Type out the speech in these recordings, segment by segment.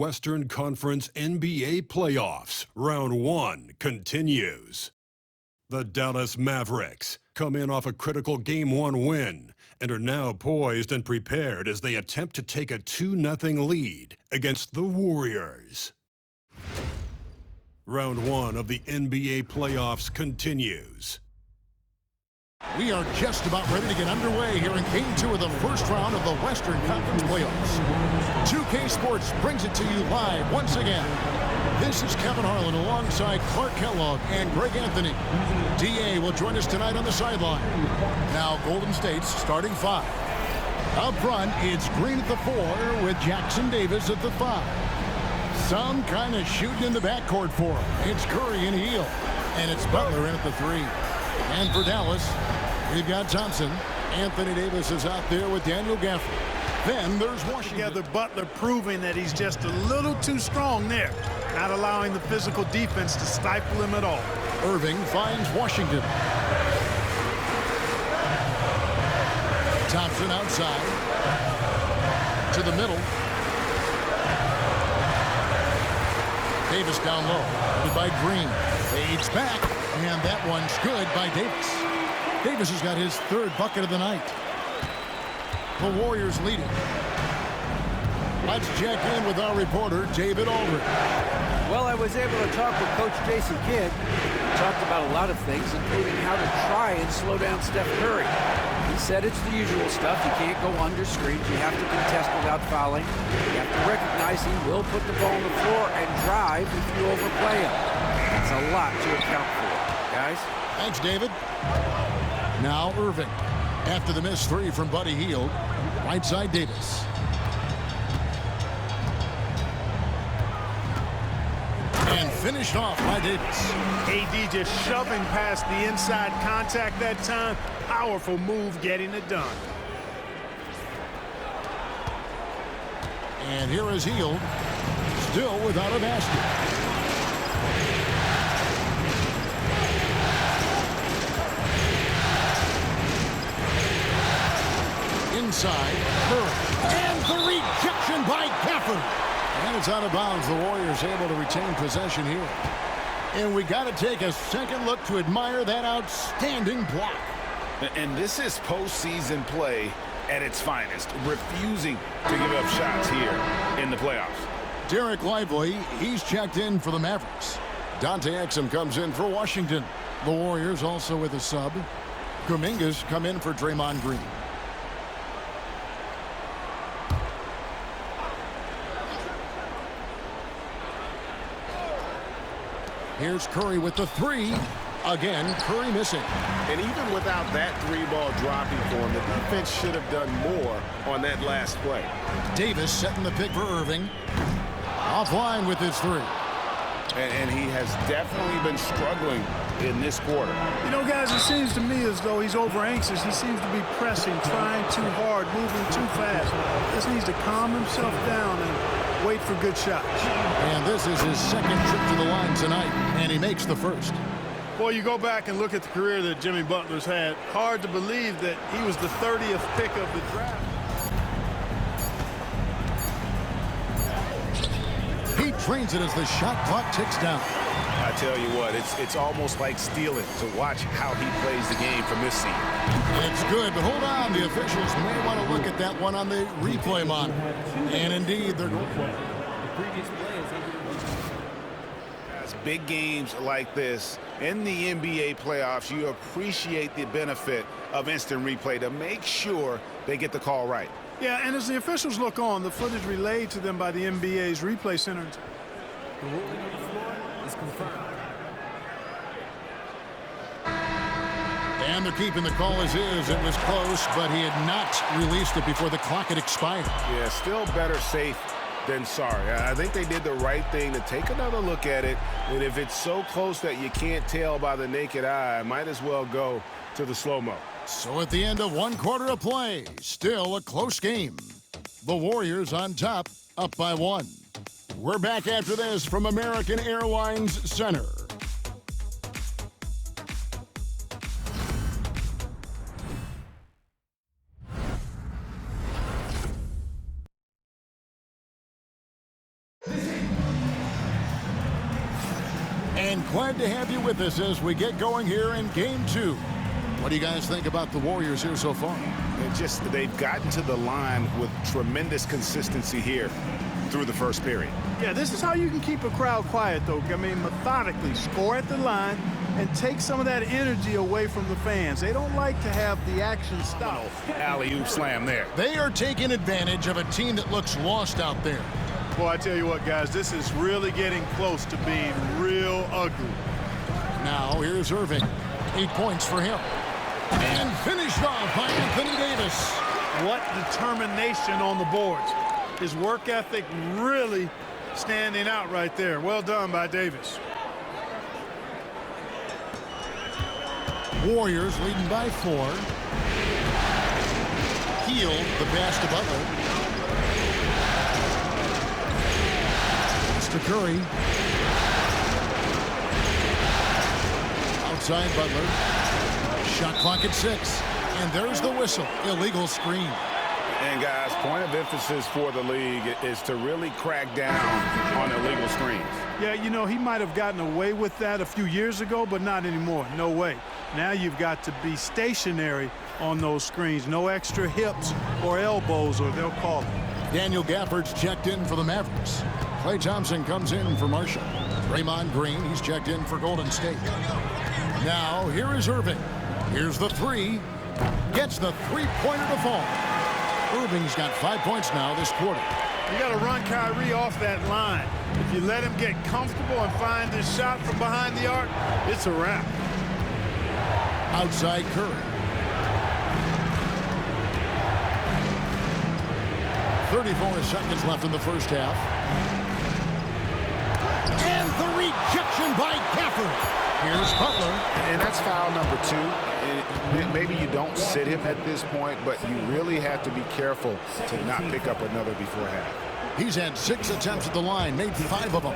Western Conference NBA playoffs. Round 1 continues. The Dallas Mavericks come in off a critical Game 1 win and are now poised and prepared as they attempt to take a 2-0 lead against the Warriors. Round 1 of the NBA playoffs continues. We are just about ready to get underway here in Game 2 of the first round of the Western Conference playoffs. 2K Sports brings it to you live once again. This is Kevin Harlan alongside Clark Kellogg and Greg Anthony. DA will join us tonight on the sideline. Now Golden State's starting 5. Up front, it's Green at the 4 with Jackson Davis at the 5. Some kind of shooting in the backcourt for him. It's Curry and Hield. And it's Butler in at the 3. And for Dallas, we've got Thompson. Anthony Davis is out there with Daniel Gafford. Then there's Washington. Together, Butler proving that he's just a little too strong there, not allowing the physical defense to stifle him at all. Irving finds Washington. Thompson outside. To the middle. Davis down low. Headed by Green. Fades back. And that one's good by Davis. Davis has got his 3rd bucket of the night. The Warriors leading. Let's check in with our reporter, David Aldridge. Well, I was able to talk with Coach Jason Kidd. We talked about a lot of things, including how to try and slow down Steph Curry. He said it's the usual stuff. You can't go under screens. You have to contest without fouling. You have to recognize he will put the ball on the floor and drive if you overplay him. That's a lot to account for, guys. Thanks, David. Now Irving. After the missed 3 from Buddy Hield. Right side Davis. And finished off by Davis. AD just shoving past the inside contact that time. Powerful move getting it done. And here is Hield. Still without a basket. Inside, Curry. And the rejection by Gafford. And it's out of bounds. The Warriors able to retain possession here. And we got to take a second look to admire that outstanding block. And this is postseason play at its finest, refusing to give up shots here in the playoffs. Derek Lively, he's checked in for the Mavericks. Dante Exum comes in for Washington. The Warriors also with a sub. Kuminga's come in for Draymond Green. Here's Curry with the 3. Again, Curry missing. And even without that 3-ball dropping for him, the defense should have done more on that last play. Davis setting the pick for Irving. Offline with his 3. And he has definitely been struggling in this quarter. You know, guys, it seems to me as though he's over-anxious. He seems to be pressing, trying too hard, moving too fast. Just needs to calm himself down and wait for good shots. And this is his 2nd trip to the line tonight, and he makes the 1st. Boy, you go back and look at the career that Jimmy Butler's had. Hard to believe that he was the 30th pick of the draft. He trains it as the shot clock ticks down. I tell you what, it's almost like stealing to watch how he plays the game from this seat. It's good, but hold on. The officials may want to look at that one on the replay monitor. And indeed, they're going for it. As big games like this in the NBA playoffs, you appreciate the benefit of instant replay to make sure they get the call right. Yeah, and as the officials look on, the footage relayed to them by the NBA's replay center. The ruling on the floor is confirmed. And they're keeping the call as is. It was close, but he had not released it before the clock had expired. Yeah, still better safe than sorry. I think they did the right thing to take another look at it. And if it's so close that you can't tell by the naked eye, might as well go to the slow-mo. So at the end of 1 quarter of play, still a close game. The Warriors on top, up by 1. We're back after this from American Airlines Center. And glad to have you with us as we get going here in Game 2. What do you guys think about the Warriors here so far? They've gotten to the line with tremendous consistency here through the first period. Yeah, this is how you can keep a crowd quiet, though. I mean, methodically score at the line and take some of that energy away from the fans. They don't like to have the action stop. Alley-oop slam there. They are taking advantage of a team that looks lost out there. Boy, I tell you what, guys, this is really getting close to being real ugly. Now, here's Irving. 8 points for him. And finished off by Anthony Davis. What determination on the boards. His work ethic really standing out right there. Well done by Davis. Warriors leading by 4. Healed the pass to Butler. It's to Curry. Outside Butler. Shot clock at 6. And there's the whistle. Illegal screen. And guys, point of emphasis for the league is to really crack down on illegal screens. Yeah, you know, he might have gotten away with that a few years ago, but not anymore. No way. Now you've got to be stationary on those screens. No extra hips or elbows, or they'll call it. Daniel Gafford's checked in for the Mavericks. Klay Thompson comes in for Marshall. Draymond Green, he's checked in for Golden State. Now, here is Irving. Here's the 3. Gets the three-pointer to fall. Irving's got 5 points now this quarter. You got to run Kyrie off that line. If you let him get comfortable and find his shot from behind the arc, it's a wrap. Outside Curry. 34 seconds left in the first half. And the rejection by Gafford. Here's Butler. And that's foul number 2. Maybe you don't sit him at this point, but you really have to be careful to not pick up another before half. He's had 6 attempts at the line, made 5 of them.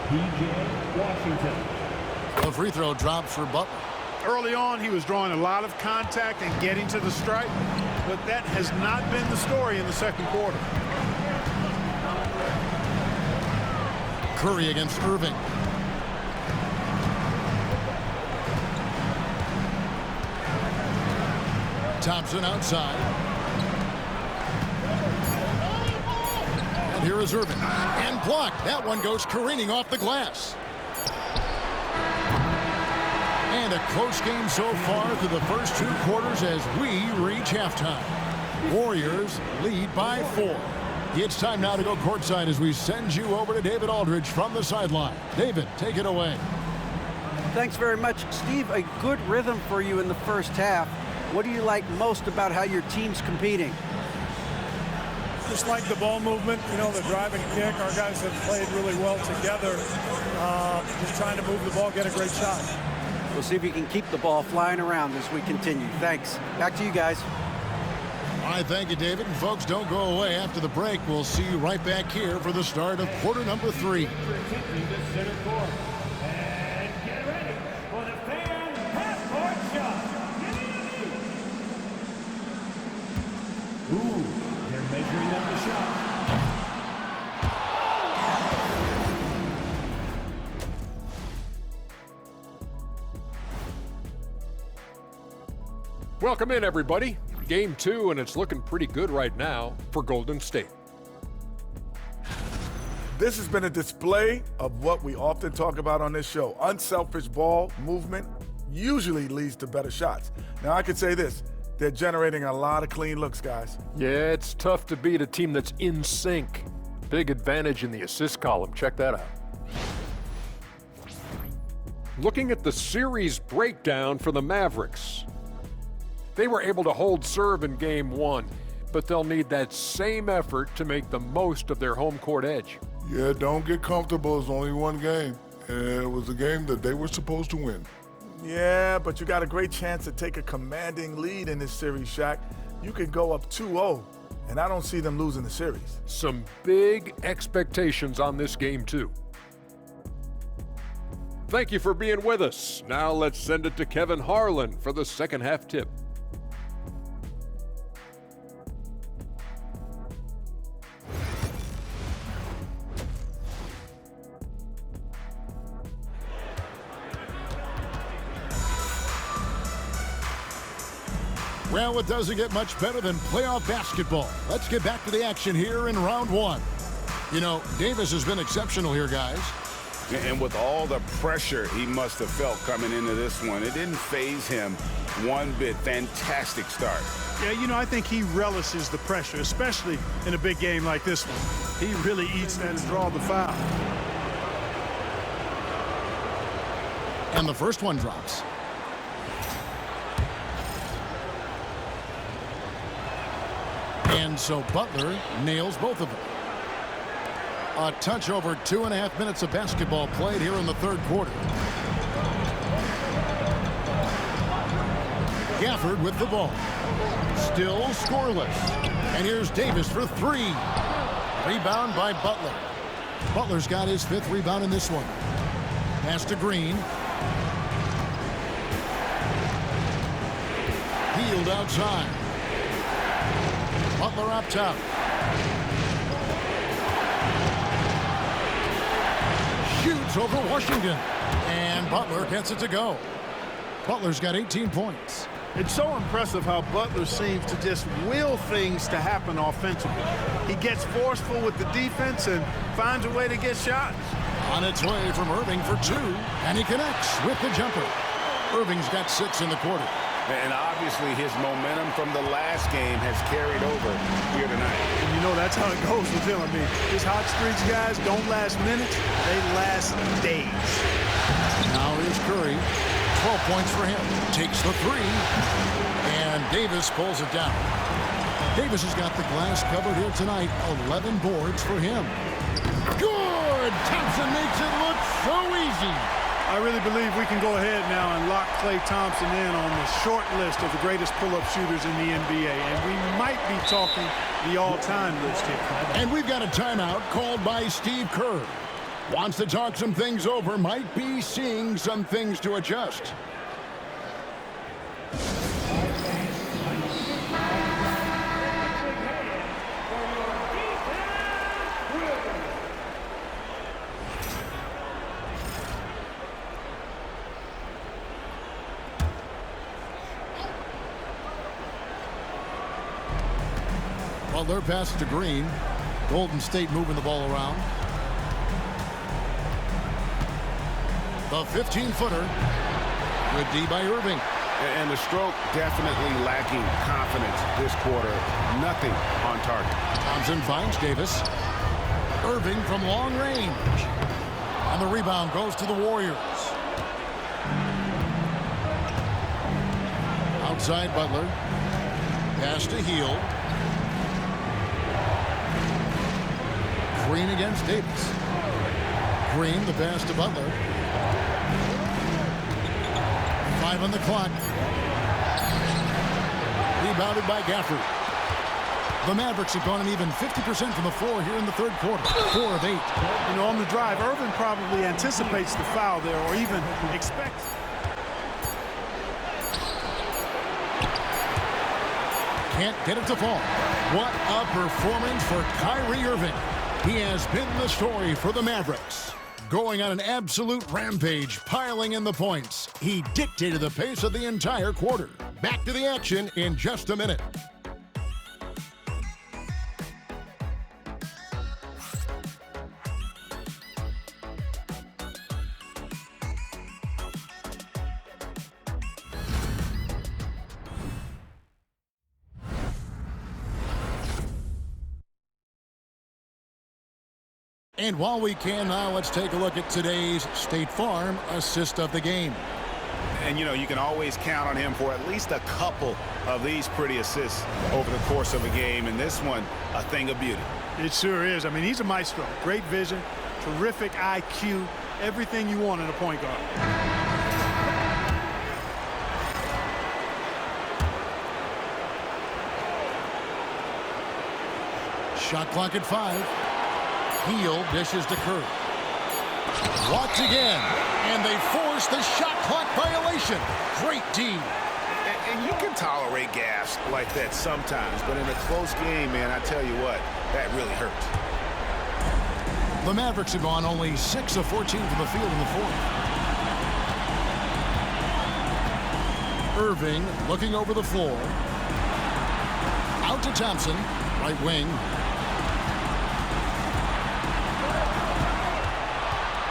PJ Washington. The free throw drops for Butler. Early on, he was drawing a lot of contact and getting to the stripe, but that has not been the story in the second quarter. Curry against Irving. Thompson outside. And here is Irving. And blocked. That one goes careening off the glass. And a close game so far through the first 2 quarters as we reach halftime. Warriors lead by 4. It's time now to go courtside as we send you over to David Aldridge from the sideline. David, take it away. Thanks very much, Steve. A good rhythm for you in the first half. What do you like most about how your team's competing? Just like the ball movement, you know, the drive and kick. Our guys have played really well together. Just trying to move the ball, get a great shot. We'll see if you can keep the ball flying around as we continue. Thanks. Back to you guys. All right, thank you, David. And folks, don't go away after the break. We'll see you right back here for the start of quarter number 3. Ooh, they're measuring up the shot. Welcome in, everybody. Game 2, and it's looking pretty good right now for Golden State. This has been a display of what we often talk about on this show. Unselfish ball movement usually leads to better shots. Now, I could say this. They're generating a lot of clean looks, guys. Yeah, it's tough to beat a team that's in sync. Big advantage in the assist column. Check that out. Looking at the series breakdown for the Mavericks. They were able to hold serve in Game 1, but they'll need that same effort to make the most of their home court edge. Yeah, don't get comfortable. It's only one game. And it was a game that they were supposed to win. Yeah, but you got a great chance to take a commanding lead in this series, Shaq. You could go up 2-0, and I don't see them losing the series. Some big expectations on this game, too. Thank you for being with us. Now let's send it to Kevin Harlan for the second half tip. Well, it doesn't get much better than playoff basketball. Let's get back to the action here in round one. You know, Davis has been exceptional here, guys. And with all the pressure he must have felt coming into this one, it didn't faze him one bit. Fantastic start. Yeah, you know, I think he relishes the pressure, especially in a big game like this one. He really eats that to draw the foul. And the first one drops. And so Butler nails both of them. A touch over 2.5 minutes of basketball played here in the third quarter. Gafford with the ball. Still scoreless. And here's Davis for three. Rebound by Butler. Butler's got his 5th rebound in this one. Pass to Green. Healed outside. Butler up top. Shoots over Washington. And Butler gets it to go. Butler's got 18 points. It's so impressive how Butler seems to just will things to happen offensively. He gets forceful with the defense and finds a way to get shots. On its way from Irving for 2, and he connects with the jumper. Irving's got 6 in the quarter. And obviously his momentum from the last game has carried over here tonight. And you know that's how it goes with him. I mean, his hot streaks, guys, don't last minutes. They last days. Now here's Curry. 12 points for him. Takes the 3. And Davis pulls it down. Davis has got the glass covered here tonight. 11 boards for him. Good! Thompson makes it look so easy. I really believe we can go ahead now and lock Klay Thompson in on the short list of the greatest pull-up shooters in the NBA. And we might be talking the all-time list here. And we've got a timeout called by Steve Kerr. Wants to talk some things over, might be seeing some things to adjust. Butler passes to Green. Golden State moving the ball around. The 15-footer. Good D by Irving. And the stroke definitely lacking confidence this quarter. Nothing on target. Thompson finds Davis. Irving from long range. And the rebound goes to the Warriors. Outside Butler. Pass to Hield. Green against Davis. Green, the pass to Butler. 5 on the clock. Rebounded by Gafford. The Mavericks have gone an even 50% from the floor here in the third quarter. 4 of 8. You know, on the drive, Irvin probably anticipates the foul there or even expects. Can't get it to fall. What a performance for Kyrie Irving. He has been the story for the Mavericks. Going on an absolute rampage, piling in the points. He dictated the pace of the entire quarter. Back to the action in just a minute. And while we can now, let's take a look at today's State Farm assist of the game. And, you know, you can always count on him for at least a couple of these pretty assists over the course of a game. And this one, a thing of beauty. It sure is. I mean, he's a maestro. Great vision, terrific IQ, everything you want in a point guard. Shot clock at 5. Hield dishes to Curry. Walks again. And they force the shot clock violation. Great D. And you can tolerate gas like that sometimes, but in a close game, man, I tell you what, that really hurts. The Mavericks have gone only 6 of 14 from the field in the fourth. Irving looking over the floor. Out to Thompson, right wing.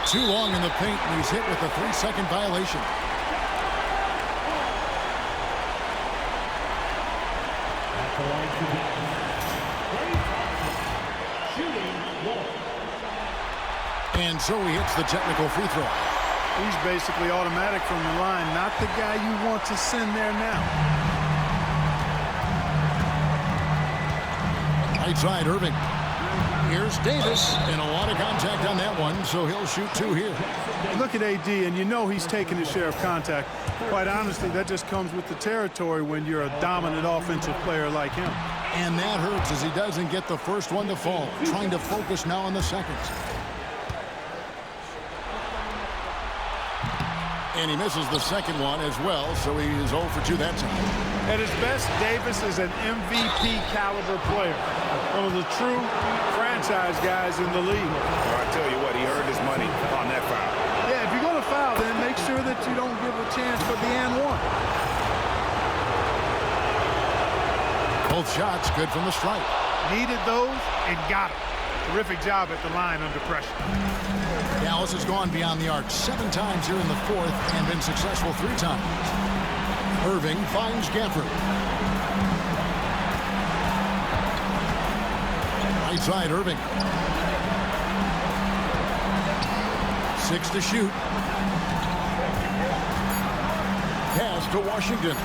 Too long in the paint, and he's hit with a 3-second violation. And so he hits the technical free throw. He's basically automatic from the line, not the guy you want to send there now. Right side, Irving. Here's Davis, and a lot of contact on that one, so he'll shoot 2 here. Look at AD, and you know he's taking his share of contact. Quite honestly, that just comes with the territory when you're a dominant offensive player like him. And that hurts as he doesn't get the first one to fall. Trying to focus now on the seconds. And he misses the second one as well, so he is 0 for 2 that time. At his best, Davis is an MVP caliber player. One of the true franchise guys in the league. Well, I tell you what, he earned his money on that foul. Yeah, if you're going to foul, then make sure that you don't give a chance for the and one. Both shots good from the stripe. Needed those and got it. Terrific job at the line under pressure. Dallas has gone beyond the arc 7 times here in the 4th and been successful 3 times. Irving finds Gafford. Right side, Irving. 6 to shoot. Pass to Washington.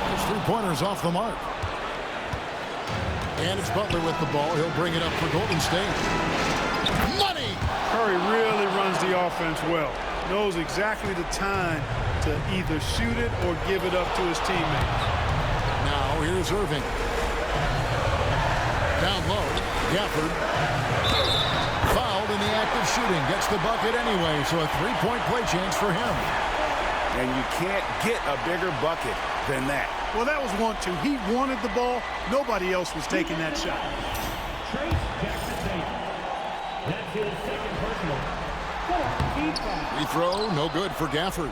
Those 3-pointers off the mark. And it's Butler with the ball. He'll bring it up for Golden State. Money! Curry really runs the offense well. Knows exactly the time to either shoot it or give it up to his teammates. Now here's Irving. Down low. Gafford. Fouled in the act of shooting. Gets the bucket anyway, so a 3-point play chance for him. And you can't get a bigger bucket than that. Well, that was 1-2. He wanted the ball. Nobody else was taking that shot. Free throw, no good for Gafford.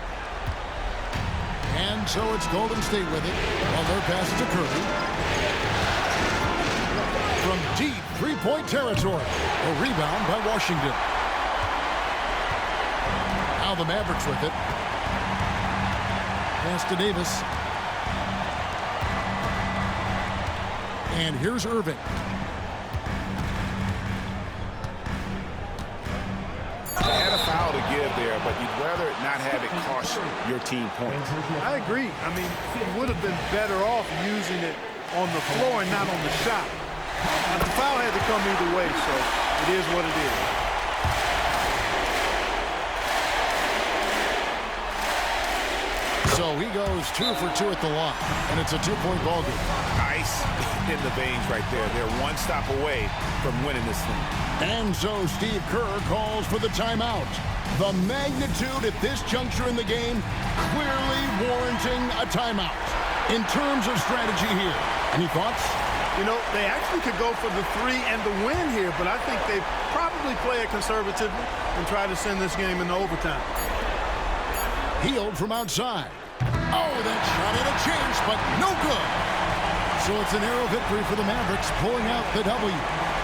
And so it's Golden State with it. Butler passes to Curry. From deep 3-point territory. A rebound by Washington. Now the Mavericks with it. Pass to Davis. And here's Irving. You had a foul to give there, but you'd rather not have it cost your team points. I agree. I mean, you would have been better off using it on the floor and not on the shot. But the foul had to come either way, so it is what it is. So he goes 2 for 2 at the line, and it's a 2-point ball game. Ice in the veins right there. They're one stop away from winning this thing. And so Steve Kerr calls for the timeout. The magnitude at this juncture in the game clearly warranting a timeout. In terms of strategy here, any thoughts? You know, they actually could go for the 3 and the win here, but I think they probably play it conservatively and try to send this game into overtime. Healed from outside. Oh, that shot had a chance, but no good. So it's a narrow victory for the Mavericks, pulling out the W.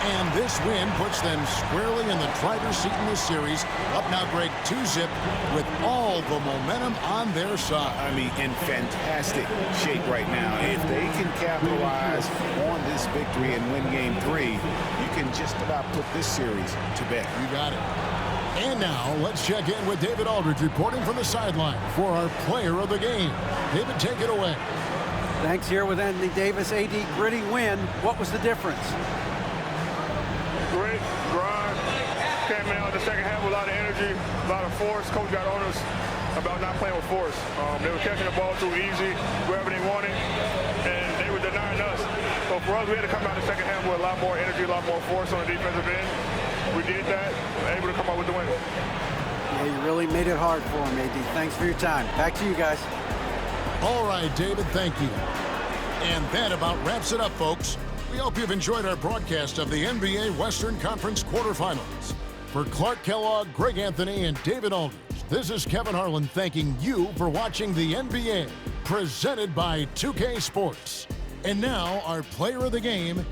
And this win puts them squarely in the driver's seat in this series. Up now, Greg, 2-zip with all the momentum on their side. I mean, in fantastic shape right now. If they can capitalize on this victory and win game 3, you can just about put this series to bed. You got it. And now, let's check in with David Aldridge reporting from the sideline for our player of the game. David, take it away. Thanks. Here with Anthony Davis. AD, gritty win. What was the difference? Grit, grind. Came out in the second half with a lot of energy, a lot of force. Coach got on us about not playing with force. They were catching the ball too easy, wherever they wanted, and they were denying us. So for us, we had to come out in the second half with a lot more energy, a lot more force on the defensive end. We did that, able to come out with the win. Yeah, you really made it hard for him, AD. Thanks for your time. Back to you guys. All right, David, thank you. And that about wraps it up, folks. We hope you've enjoyed our broadcast of the NBA Western Conference quarterfinals. For Clark Kellogg, Greg Anthony, and David Aldridge, this is Kevin Harlan thanking you for watching the NBA, presented by 2K Sports. And now our player of the game,